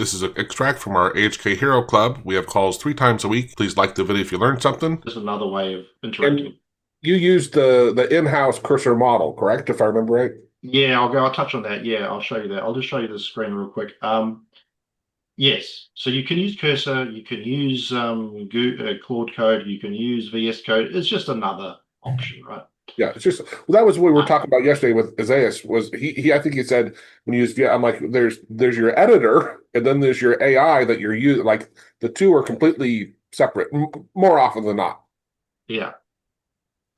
This is an extract from our AHK Hero Club. We have calls 3 times a week. Please like the video if you learned something. Just another way of And interacting. you use the in-house cursor model, correct? If I remember right. Yeah, I'll touch on that. Yeah, I'll show you that. I'll just show you the screen real quick. Yes, so you can use Cursor, you can use Claude Code, you can use VS Code. It's just another option, right? Yeah, it's just well, that was what we were Uh, talking about yesterday with Isaias. Was he I think he said when you use yeah, I'm like there's your editor and then there's your AI that you're using. Like the two are completely separate, more often than not. yeah.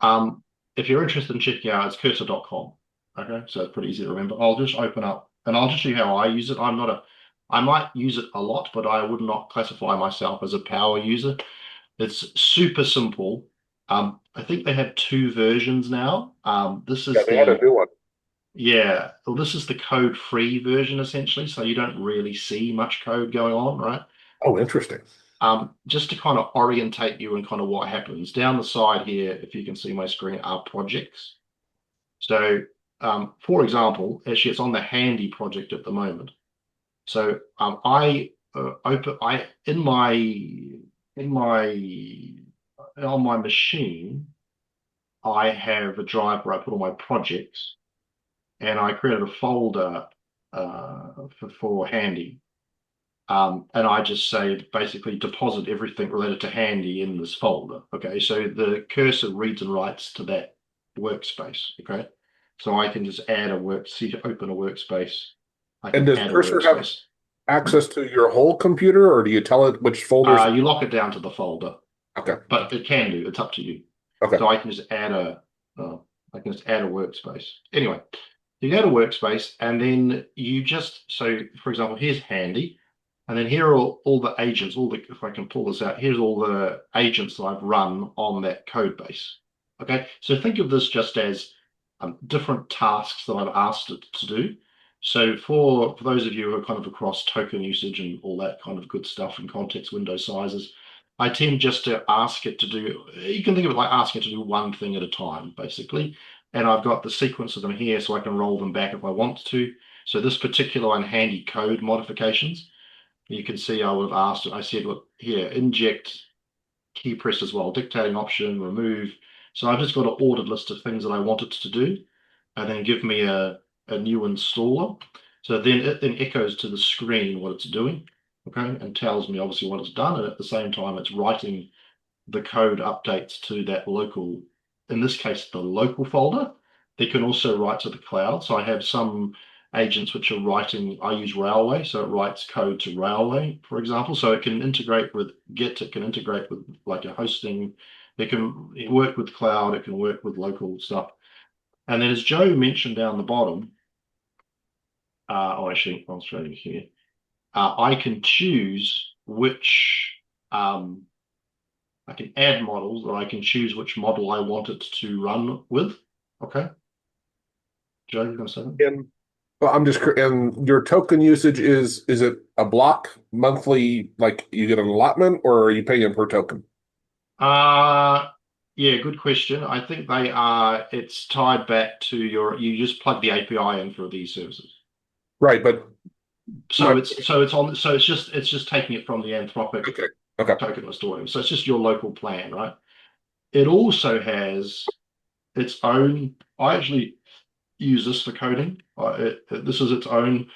Um, if you're interested in checking out, it's cursor.com. Okay, so it's pretty easy to remember. I'll just open up and I'll just show you how I use it. I might use it a lot, but I would not classify myself as a power user. It's super simple. I think they have two versions now. This Yeah, is they had a the new one. Yeah, well, this is the code-free version essentially, so you don't really see much code going on, right? Oh, interesting. Just to kind of orientate you and kind of what happens. Down the side here, if you can see my screen, are projects. So, for example, actually, it's on the Handy project at the moment. So, I open I in my on my machine, I have a drive where I put all my projects, and I created a folder for Handy. And I just say basically deposit everything related to Handy in this folder. Okay, so the cursor reads and writes to that workspace. Okay, so I can just add a open a workspace. I And can does add a Cursor have workspace. Hmm? access to your whole computer, or do you tell it which folders? You lock it down to the folder, Okay, but it can do. It's up to you. okay. So uh, I can just add a workspace. Anyway, you go to workspace and then so for example, here's Handy. And then here are all the agents, if I can pull this out, here's all the agents that I've run on that code base. Okay, so think of this just as different tasks that I've asked it to do. So for those of you who are kind of across token usage and all that kind of good stuff and context window sizes, I tend just to ask it to do, you can think of it like asking it to do one thing at a time, basically. And I've got the sequence of them here so I can roll them back if I want to. So this particular one, Handy code modifications, you can see I would have asked it. I said, look, here, inject key press as well, dictating option, remove. So I've just got an ordered list of things that I want it to do, and then give me a new installer. So then it then echoes to the screen what it's doing, okay, and tells me obviously what it's done. And at the same time, it's writing the code updates to that local, in this case, the local folder. They can also write to the cloud. So I have some agents which are writing, I use Railway, so it writes code to Railway, for example. So it can integrate with Git, it can integrate with like a hosting, it can work with cloud, it can work with local stuff. And then as Joe mentioned down the bottom, actually, I'll show you here. I can choose which I can add models, or I can choose which model I want it to run with. Okay, Joe, you gonna say that? And well, and your token usage is it a block monthly, like you get an allotment, or are you paying per token? Uh, yeah, good question. I think they are, it's tied back to you just plug the API in for these services. Right, but my It's just taking it from the Anthropic okay, okay. token list or whatever. So it's just your local plan, right? It also has its own, I actually use this for coding. This is its own.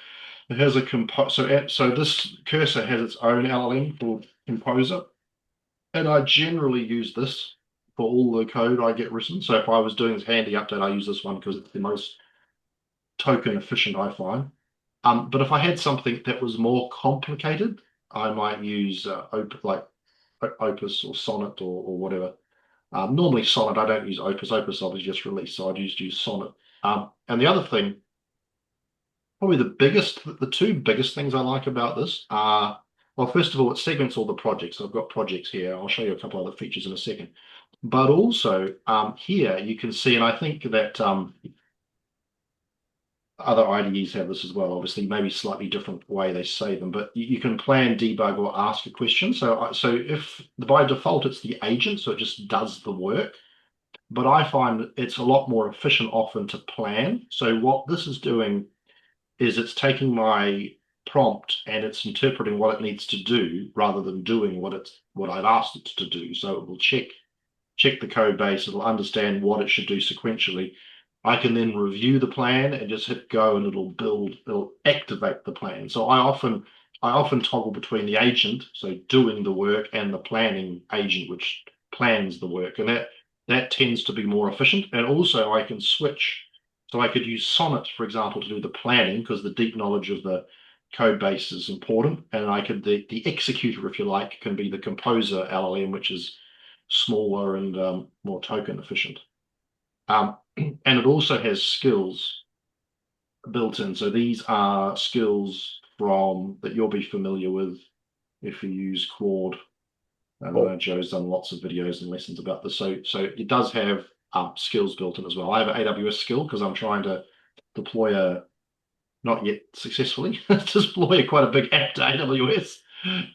It has a so this cursor has its own LLM called Composer, and I generally use this for all the code I get written. So if I was doing this Handy update, I use this one because it's the most token efficient I find. But if I had something that was more complicated, I might use Opus or Sonnet or whatever. Normally Sonnet, I don't use Opus. Opus obviously just released, so I'd use Sonnet. And the other thing, probably the two biggest things I like about this are, well, first of all, it segments all the projects. I've got projects here. I'll show you a couple other features in a second. But also here you can see, and I think that other IDEs have this as well, obviously, maybe slightly different way they say them, but you can plan, debug, or ask a question. So if by default it's the agent, so it just does the work. But I find it's a lot more efficient often to plan. So what this is doing is it's taking my prompt and it's interpreting what it needs to do rather than doing what I've asked it to do. So it will check the code base, it'll understand what it should do sequentially. I can then review the plan and just hit go and it'll activate the plan. So I often toggle between the agent, so doing the work, and the planning agent, which plans the work. And that tends to be more efficient. And also I can switch. So I could use Sonnet, for example, to do the planning because the deep knowledge of the code base is important. And the executor, if you like, can be the composer LLM, which is smaller and more token efficient. And it also has skills built in. So these are skills that you'll be familiar with if you use Claude. I know Joe's done lots of videos and lessons about this. So it does have skills built in as well. I have an AWS skill because I'm trying to deploy not yet successfully, deploy quite a big app to AWS.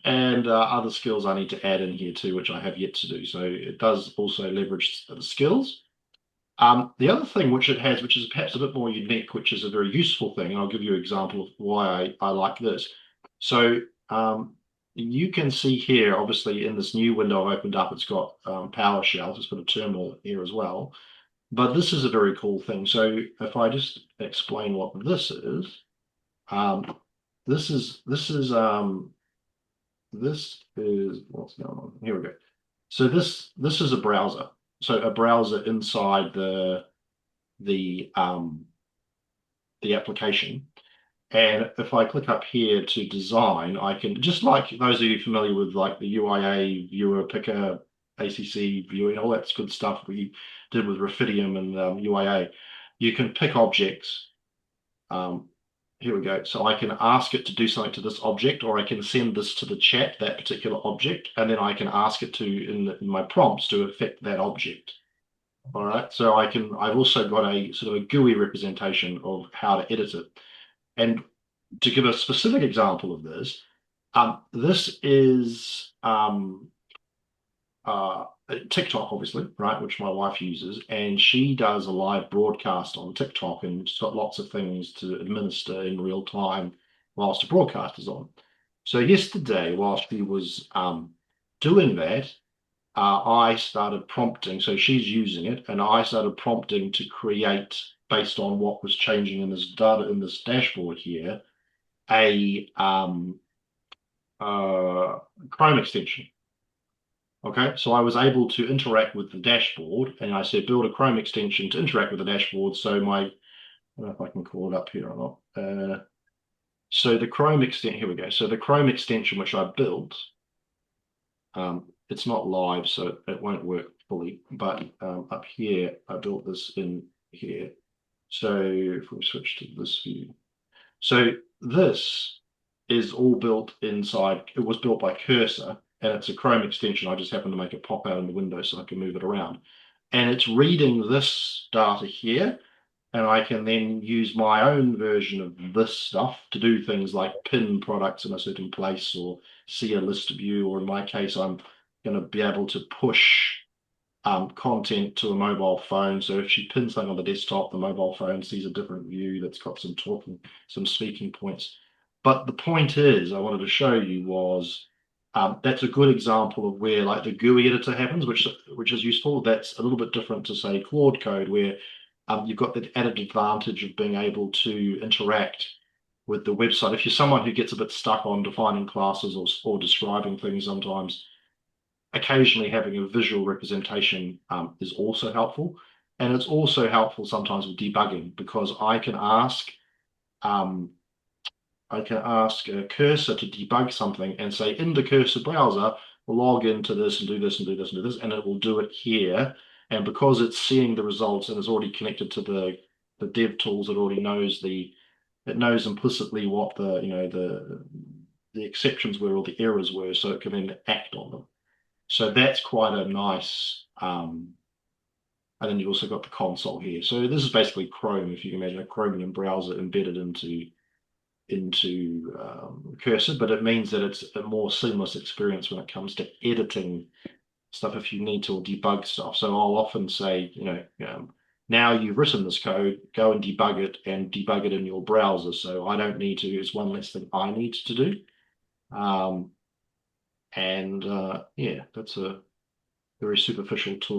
And other skills I need to add in here too, which I have yet to do. So it does also leverage the skills. The other thing which it has, which is perhaps a bit more unique, which is a very useful thing, and I'll give you an example of why I like this. So you can see here, obviously, in this new window I've opened up, it's got PowerShell. It's got a terminal here as well. But this is a very cool thing. So if I just explain what this is, this is what's going on? Here we go. So this is a browser. So a browser inside the application. And if I click up here to design, I can, just like those of you familiar with like the UIA, viewer, picker, ACC, viewing, all that good stuff we did with Raphidium and UIA, you can pick objects. Here we go. So I can ask it to do something to this object, or I can send this to the chat, that particular object, and then I can ask it to, in my prompts, to affect that object. All right. So I've also got a sort of a GUI representation of how to edit it. And to give a specific example of this, this is TikTok, obviously, right, which my wife uses, and she does a live broadcast on TikTok, and she's got lots of things to administer in real time whilst the broadcast is on. So yesterday, whilst she was doing that, I started prompting. So she's using it, and I started prompting to create, based on what was changing in this data in this dashboard here, a Chrome extension. Okay, so I was able to interact with the dashboard, and I said build a Chrome extension to interact with the dashboard. So I don't know if I can call it up here or not. So the Chrome extension, here we go. So the Chrome extension which I built, it's not live, so it won't work fully. But up here, I built this in here. So if we switch to this view, so this is all built inside. It was built by Cursor. And it's a Chrome extension. I just happen to make it pop out in the window so I can move it around. And it's reading this data here, and I can then use my own version of this stuff to do things like pin products in a certain place or see a list view, or in my case, I'm going to be able to push content to a mobile phone. So if she pins something on the desktop, the mobile phone sees a different view that's got some speaking points. But the point is, I wanted to show you was, that's a good example of where like the GUI editor happens, which is useful. That's a little bit different to say Claude code, where you've got the added advantage of being able to interact with the website. If you're someone who gets a bit stuck on defining classes or describing things, sometimes occasionally having a visual representation is also helpful. And it's also helpful sometimes with debugging, because I can ask Cursor to debug something and say, in the Cursor browser, log into this and do this and do this and do this, and it will do it here. And because it's seeing the results and is already connected to the dev tools, it already knows it knows implicitly what the exceptions were or the errors were, so it can then act on them. So that's quite a nice. And then you've also got the console here. So this is basically Chrome, if you can imagine a Chromium browser embedded into Cursor, but it means that it's a more seamless experience when it comes to editing stuff if you need to, or debug stuff. So I'll often say, now you've written this code, go and debug it and debug it in your browser. So I don't need to, it's one less thing I need to do. Yeah, that's a very superficial tool.